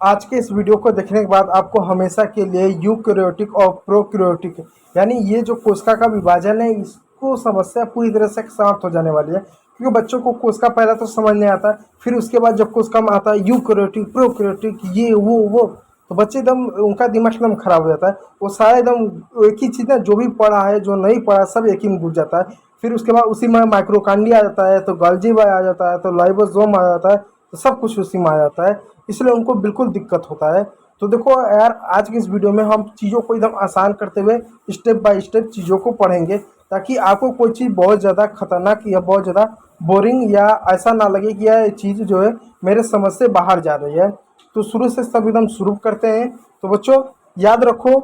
आज के इस वीडियो को देखने के बाद आपको हमेशा के लिए यूकैरियोटिक और प्रोकैरियोटिक यानी ये जो कोशिका का विभाजन है इसको समस्या पूरी तरह से समाप्त हो जाने वाली है। क्योंकि बच्चों को कोशिका पहले तो समझ नहीं आता, फिर उसके बाद जब कोशिका में आता है यूकैरियोटिक प्रोकैरियोटिक ये वो तो बच्चे एकदम उनका दिमाग एकदम खराब हो जाता है। वो सारा एकदम एक ही चीज़ ना, जो भी पढ़ा है जो नहीं पढ़ा सब एक ही में घुस जाता है। फिर उसके बाद उसी में माइक्रोकांडिया आ जाता है, तो गोल्गी आ जाता है, तो लाइबोसोम आ जाता है, तो सब कुछ उसी में आ जाता है। इसलिए उनको बिल्कुल दिक्कत होता है। तो देखो यार, आज की इस वीडियो में हम चीज़ों को एकदम आसान करते हुए स्टेप बाय स्टेप चीज़ों को पढ़ेंगे, ताकि आपको कोई चीज़ बहुत ज़्यादा खतरनाक या बहुत ज़्यादा बोरिंग या ऐसा ना लगे कि यह चीज़ जो है मेरे समझ से बाहर जा रही है। तो शुरू से सब एकदम शुरू करते हैं। तो बच्चों याद रखो,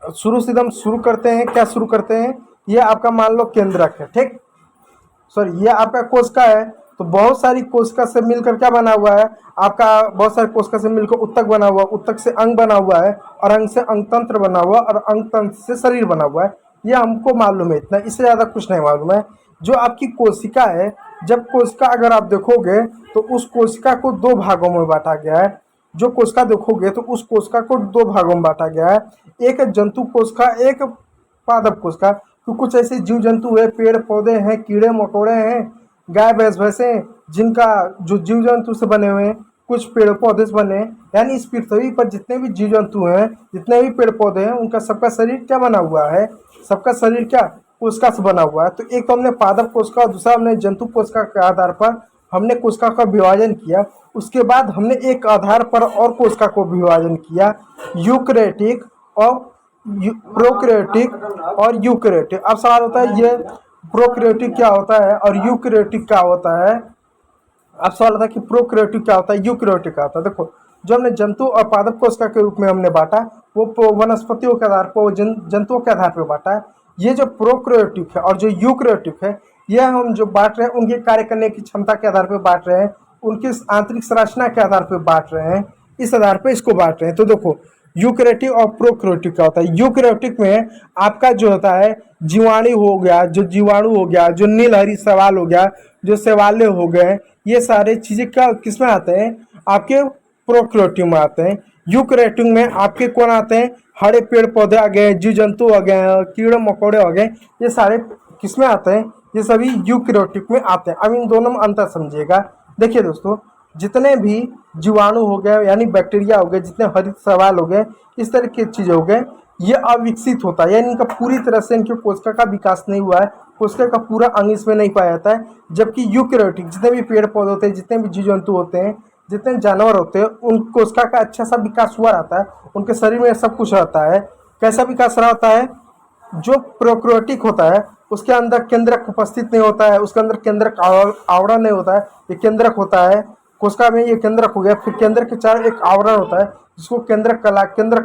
शुरू से एकदम शुरू करते हैं। क्या शुरू करते हैं? ये आपका मान लो केंद्रक है, ठीक। सॉरी, ये आपका कोशिका है। तो बहुत सारी कोशिका से मिलकर क्या बना हुआ है? आपका बहुत सारी कोशिका से मिलकर उत्तक बना हुआ, उत्तक से अंग बना हुआ है, और अंग से अंगतंत्र बना हुआ, और अंगतंत्र से शरीर बना हुआ है। ये हमको मालूम है, इतना, इससे ज़्यादा कुछ नहीं मालूम है। जो आपकी कोशिका है, जब कोशिका अगर आप देखोगे तो उस कोशिका को दो भागों में बांटा गया है। जो कोशिका देखोगे तो उस कोशिका को दो भागों में बांटा गया है। एक जंतु कोशिका, एक पादप कोशिका। तो कुछ ऐसे जीव जंतु है, पेड़ पौधे हैं, कीड़े मकोड़े हैं, गाय भैंस भैंसे, जिनका जो जीव जंतु से बने हुए हैं, कुछ पेड़ पौधे से बने हैं। यानी इस पृथ्वी पर जितने भी जीव जंतु हैं, जितने भी पेड़ पौधे हैं, उनका सबका शरीर क्या बना हुआ है? सबका शरीर क्या कोशिका से बना हुआ है। तो एक तो हमने पादप कोशिका और दूसरा हमने जंतु कोशिका के आधार पर हमने कोशिका का विभाजन किया। उसके बाद हमने एक आधार पर और कोशिका को विभाजन किया, यूकैरियोटिक और प्रोकैरियोटिक और यूकैरियोटिक। अब सवाल होता है ये प्रोकैरियोटिक क्या होता है और यूकैरियोटिक क्या होता है? अब सवाल होता है कि प्रोकैरियोटिक क्या होता है, यूकैरियोटिक क्या होता है। देखो, जो हमने जंतु और पादप कोशिका के रूप में हमने बांटा, वो वनस्पतियों के आधार पर, जंतुओं के आधार पर बांटा है। ये जो प्रोकैरियोटिक है और जो यूकैरियोटिक है, यह हम जो बांट रहे हैं उनके कार्य करने की क्षमता के आधार पर बांट रहे हैं, उनकी आंतरिक संरचना के आधार पर बांट रहे हैं, इस आधार पर इसको बांट रहे हैं। तो देखो, यूकैरियोटिक और प्रोकैरियोटिक क्या होता है? यूकैरियोटिक में आपका जो होता है जीवाणु हो गया, जो जीवाणु हो गया, जो नीलहरी शैवाल हो गया, जो शैवाले हो गए, ये सारे चीज़ें क्या किस में आते हैं? आपके प्रोकैरियोटिक में आते हैं। यूकैरियोटिक में आपके कौन आते हैं? हरे पेड़ पौधे आ गए, जीव जंतु आ गए, कीड़े मकोड़े आ गए, ये सारे किस में आते हैं? ये सभी यूकैरियोटिक में आते हैं। अब इन दोनों में अंतर समझिएगा। देखिए दोस्तों, जितने भी जीवाणु हो गए यानी बैक्टीरिया हो गए, जितने हरित शैवाल हो गए, इस तरह की चीज़ें हो गए, ये अविकसित होता है, यानी इनका पूरी तरह से इनकी कोशिका का विकास नहीं हुआ है, कोशिका का पूरा अंग इसमें नहीं पाया जाता है। जबकि यूकैरियोटिक जितने भी पेड़ पौधे होते हैं, जितने भी जीव जंतु होते हैं, जितने जानवर होते हैं, उन कोशिका का अच्छा सा विकास हुआ रहता है, उनके शरीर में सब कुछ रहता है। कैसा विकास रहता है? जो प्रोकैरियोटिक होता है उसके अंदर केंद्रक उपस्थित नहीं होता है, उसके अंदर केंद्रक आवरण नहीं होता है। ये केंद्रक होता है, कोशिका में ये केंद्रक हो गया, फिर केंद्र के चारों एक आवरण होता है जिसको केंद्रक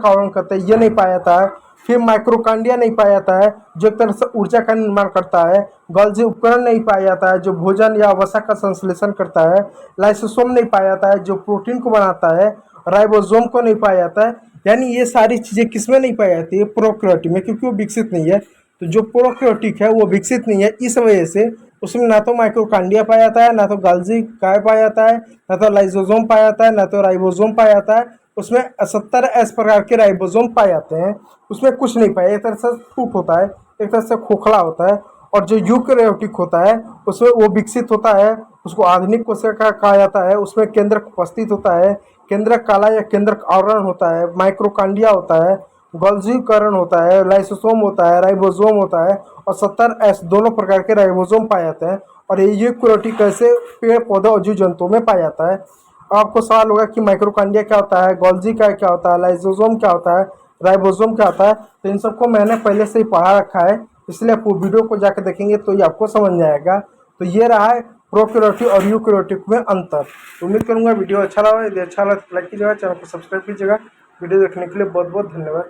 आवरण कहते हैं, ये नहीं पाया जाता है। फिर माइक्रोकांडिया नहीं पाया जाता है, जो एक तरह से ऊर्जा का निर्माण करता है। गोल्गी उपकरण नहीं पाया जाता है, जो भोजन या वसा का संश्लेषण करता है। लाइसोसोम नहीं पाया जाता है, जो प्रोटीन को बनाता है। राइबोसोम को नहीं पाया जाता है। यानी ये सारी चीज़ें किसमें नहीं पाई जाती है? प्रोकैरियोटिक में, क्योंकि वो विकसित नहीं है। तो जो प्रोकैरियोटिक है वो विकसित नहीं है, इस वजह से उसमें ना तो माइक्रोकांडिया पाया जाता है, ना तो गोल्गी काय पाया जाता है, ना तो लाइसोसोम पाया जाता है, ना तो राइबोसोम पाया जाता है। उसमें 70 प्रकार के राइबोसोम पाए जाते हैं, उसमें कुछ नहीं पाया। एक तरह से फूट होता है, एक तरह से खोखला होता है। और जो यूकैरियोटिक होता है उसमें वो विकसित होता है, उसको आधुनिक कोशिका कहा जाता है। उसमें केंद्रक उपस्थित होता है, केंद्रक काला या केंद्रक आवरण होता है, माइक्रोकांडिया होता है, गोल्गीकरण होता है, लाइसोसोम होता है, राइबोसोम होता है, और 70 दोनों प्रकार के राइबोसोम पाए जाते हैं। और ये यूकैरियोटिक ऐसे पेड़ पौधे और जीव जंतुओं में पाया जाता है। आपको सवाल होगा कि माइक्रोकांडिया क्या होता है, गोल्गी का क्या होता है, लाइसोसोम क्या होता है, राइबोसोम क्या होता है। तो इन सबको मैंने पहले से ही पढ़ा रखा है, इसलिए आप वो वीडियो को जाकर देखेंगे तो ये आपको समझ में आएगा। तो ये रहा है प्रोकैरियोटिक और यूकैरियोटिक में अंतर। उम्मीद करूंगा वीडियो अच्छा लगा। यदि अच्छा लगा तो लाइक कीजिएगा, चैनल को सब्सक्राइब कीजिएगा। वीडियो देखने के लिए बहुत बहुत धन्यवाद।